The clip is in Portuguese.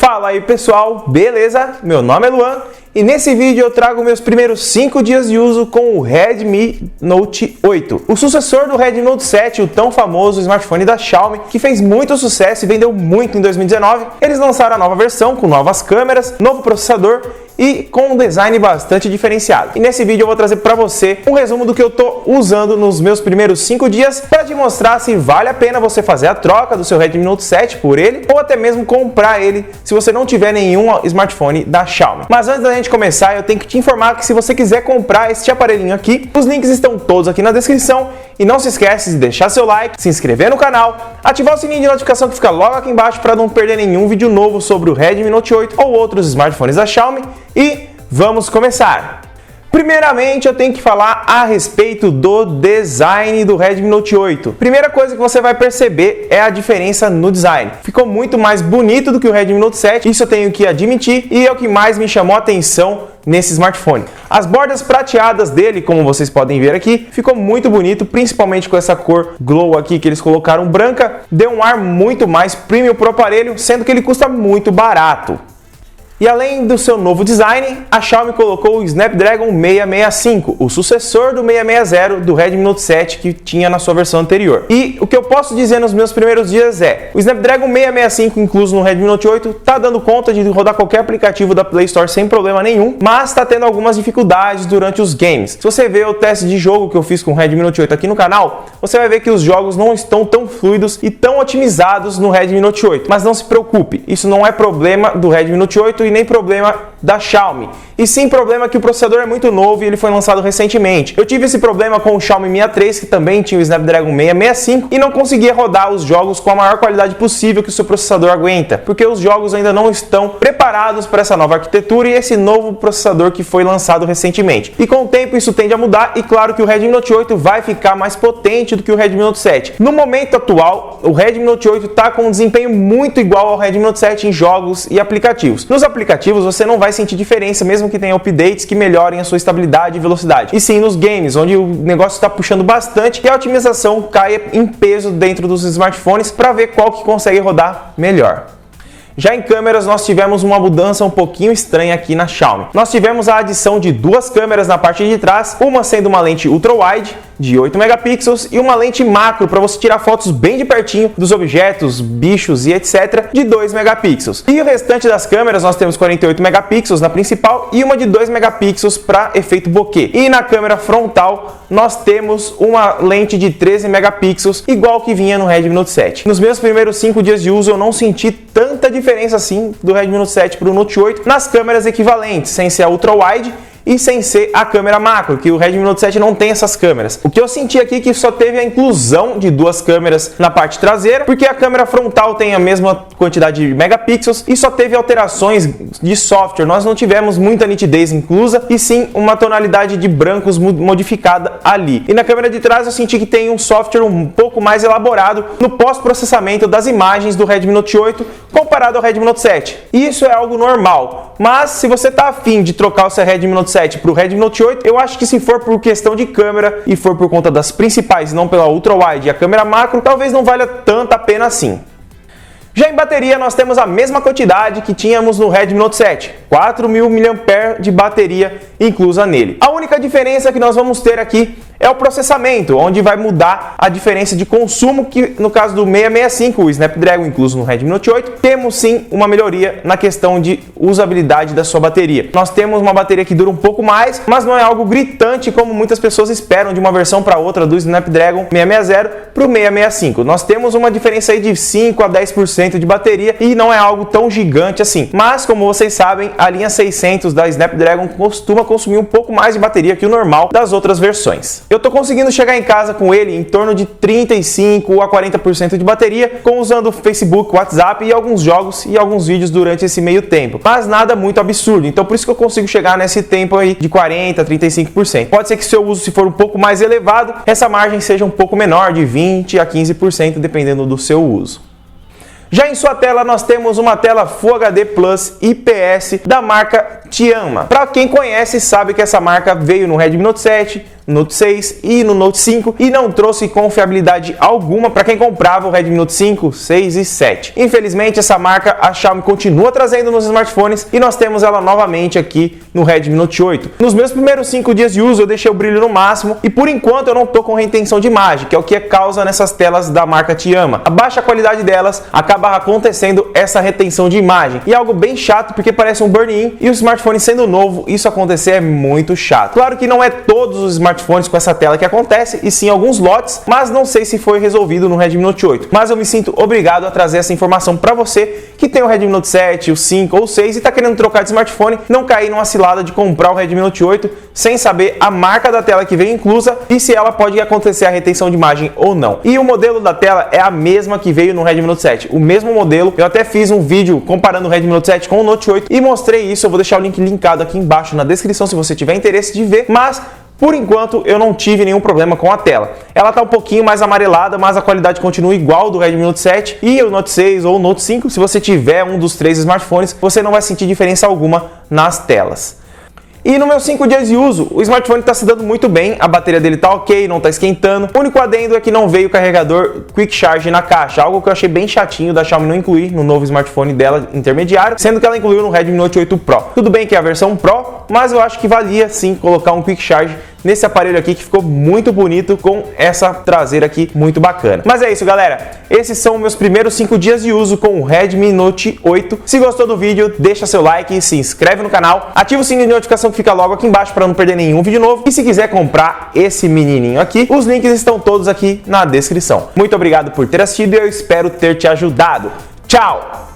Fala aí pessoal, beleza? Meu nome é Luan e nesse vídeo eu trago meus primeiros 5 dias de uso com o Redmi Note 8, o sucessor do Redmi Note 7, o tão famoso smartphone da Xiaomi, que fez muito sucesso e vendeu muito em 2019. Eles lançaram a nova versão com novas câmeras, novo processador e com um design bastante diferenciado. E nesse vídeo eu vou trazer para você um resumo do que eu tô usando nos meus primeiros 5 dias para te mostrar se vale a pena você fazer a troca do seu Redmi Note 7 por ele ou até mesmo comprar ele se você não tiver nenhum smartphone da Xiaomi. Mas antes da gente começar, eu tenho que te informar que se você quiser comprar este aparelhinho aqui, os links estão todos aqui na descrição e não se esquece de deixar seu like, se inscrever no canal, ativar o sininho de notificação que fica logo aqui embaixo para não perder nenhum vídeo novo sobre o Redmi Note 8 ou outros smartphones da Xiaomi. E vamos começar! Primeiramente, eu tenho que falar a respeito do design do Redmi Note 8. Primeira coisa que você vai perceber é a diferença no design. Ficou muito mais bonito do que o Redmi Note 7, isso eu tenho que admitir, e é o que mais me chamou a atenção nesse smartphone. As bordas prateadas dele, como vocês podem ver aqui, ficou muito bonito, principalmente com essa cor glow aqui que eles colocaram branca, deu um ar muito mais premium pro aparelho, sendo que ele custa muito barato. E além do seu novo design, a Xiaomi colocou o Snapdragon 665, o sucessor do 660 do Redmi Note 7 que tinha na sua versão anterior. E o que eu posso dizer nos meus primeiros dias é, o Snapdragon 665 incluso no Redmi Note 8 tá dando conta de rodar qualquer aplicativo da Play Store sem problema nenhum, mas tá tendo algumas dificuldades durante os games. Se você ver o teste de jogo que eu fiz com o Redmi Note 8 aqui no canal, você vai ver que os jogos não estão tão fluidos e tão otimizados no Redmi Note 8. Mas não se preocupe, isso não é problema do Redmi Note 8 e nem problema da Xiaomi, e sim problema que o processador é muito novo e ele foi lançado recentemente. Eu tive esse problema com o Xiaomi Mi A3, que também tinha o Snapdragon 665 e não conseguia rodar os jogos com a maior qualidade possível que o seu processador aguenta, porque os jogos ainda não estão preparados para essa nova arquitetura e esse novo processador que foi lançado recentemente. E com o tempo isso tende a mudar e claro que o Redmi Note 8 vai ficar mais potente do que o Redmi Note 7. No momento atual, o Redmi Note 8 está com um desempenho muito igual ao Redmi Note 7 em jogos e aplicativos. Nos aplicativos você não vai sentir diferença, mesmo que tenha updates que melhorem a sua estabilidade e velocidade. E sim nos games, onde o negócio está puxando bastante e a otimização cai em peso dentro dos smartphones para ver qual que consegue rodar melhor. Já em câmeras, nós tivemos uma mudança um pouquinho estranha aqui na Xiaomi. Nós tivemos a adição de duas câmeras na parte de trás, uma sendo uma lente ultra-wide de 8 megapixels e uma lente macro para você tirar fotos bem de pertinho dos objetos, bichos e etc. de 2 megapixels. E o restante das câmeras nós temos 48 megapixels na principal e uma de 2 megapixels para efeito bokeh. E na câmera frontal nós temos uma lente de 13 megapixels igual que vinha no Redmi Note 7. Nos meus primeiros 5 dias de uso eu não senti tanta diferença assim do Redmi Note 7 para o Note 8 nas câmeras equivalentes, sem ser a ultra-wide e sem ser a câmera macro, que o Redmi Note 7 não tem essas câmeras. O que eu senti aqui é que só teve a inclusão de duas câmeras na parte traseira, porque a câmera frontal tem a mesma quantidade de megapixels e só teve alterações de software. Nós não tivemos muita nitidez inclusa e sim uma tonalidade de brancos modificada ali. E na câmera de trás eu senti que tem um software um pouco mais elaborado no pós-processamento das imagens do Redmi Note 8 comparado ao Redmi Note 7. E isso é algo normal, mas se você está afim de trocar o seu Redmi Note 7 para o Redmi Note 8, eu acho que se for por questão de câmera e for por conta das principais, não pela ultra-wide e a câmera macro, talvez não valha tanto a pena assim. Já em bateria, nós temos a mesma quantidade que tínhamos no Redmi Note 7, 4.000 mAh de bateria inclusa nele. A única diferença que nós vamos ter aqui é o processamento, onde vai mudar a diferença de consumo, que no caso do 665, o Snapdragon incluso no Redmi Note 8, temos sim uma melhoria na questão de usabilidade da sua bateria. Nós temos uma bateria que dura um pouco mais, mas não é algo gritante como muitas pessoas esperam de uma versão para outra do Snapdragon 660 para o 665. Nós temos uma diferença aí de 5 a 10% de bateria e não é algo tão gigante assim. Mas como vocês sabem, a linha 600 da Snapdragon costuma consumir um pouco mais de bateria que o normal das outras versões. Eu tô conseguindo chegar em casa com ele em torno de 35 a 40% de bateria, usando o Facebook, WhatsApp e alguns jogos e alguns vídeos durante esse meio tempo. Mas nada muito absurdo, então por isso que eu consigo chegar nesse tempo aí de 40 a 35%. Pode ser que seu uso, se for um pouco mais elevado, essa margem seja um pouco menor, de 20 a 15%, dependendo do seu uso. Já em sua tela nós temos uma tela Full HD Plus IPS da marca te ama. Para quem conhece, sabe que essa marca veio no Redmi Note 7, Note 6 e no Note 5 e não trouxe confiabilidade alguma para quem comprava o Redmi Note 5, 6 e 7. Infelizmente, essa marca a Xiaomi continua trazendo nos smartphones e nós temos ela novamente aqui no Redmi Note 8. Nos meus primeiros 5 dias de uso eu deixei o brilho no máximo e por enquanto eu não tô com retenção de imagem, que é o que causa nessas telas da marca te ama. A baixa qualidade delas acaba acontecendo essa retenção de imagem e é algo bem chato porque parece um burn-in e o smartphone sendo novo, isso acontecer é muito chato. Claro que não é todos os smartphones com essa tela que acontece, e sim alguns lotes, mas não sei se foi resolvido no Redmi Note 8. Mas eu me sinto obrigado a trazer essa informação para você que tem o Redmi Note 7, o 5 ou o 6 e está querendo trocar de smartphone, não cair numa cilada de comprar o Redmi Note 8 sem saber a marca da tela que vem inclusa e se ela pode acontecer a retenção de imagem ou não. E o modelo da tela é a mesma que veio no Redmi Note 7, o mesmo modelo. Eu até fiz um vídeo comparando o Redmi Note 7 com o Note 8 e mostrei isso. Eu vou deixar o link linkado aqui embaixo na descrição se você tiver interesse de ver, mas por enquanto eu não tive nenhum problema com a tela. Ela está um pouquinho mais amarelada, mas a qualidade continua igual do Redmi Note 7 e o Note 6 ou o Note 5. Se você tiver um dos 3 smartphones, você não vai sentir diferença alguma nas telas. E no meus 5 dias de uso, o smartphone está se dando muito bem, a bateria dele está ok, não está esquentando. O único adendo é que não veio o carregador Quick Charge na caixa, algo que eu achei bem chatinho da Xiaomi não incluir no novo smartphone dela intermediário, sendo que ela incluiu no Redmi Note 8 Pro. Tudo bem que é a versão Pro, mas eu acho que valia sim colocar um Quick Charge nesse aparelho aqui que ficou muito bonito com essa traseira aqui muito bacana. Mas é isso, galera. Esses são meus primeiros 5 dias de uso com o Redmi Note 8. Se gostou do vídeo, deixa seu like, se inscreve no canal, ativa o sininho de notificação que fica logo aqui embaixo para não perder nenhum vídeo novo. E se quiser comprar esse menininho aqui, os links estão todos aqui na descrição. Muito obrigado por ter assistido e eu espero ter te ajudado. Tchau!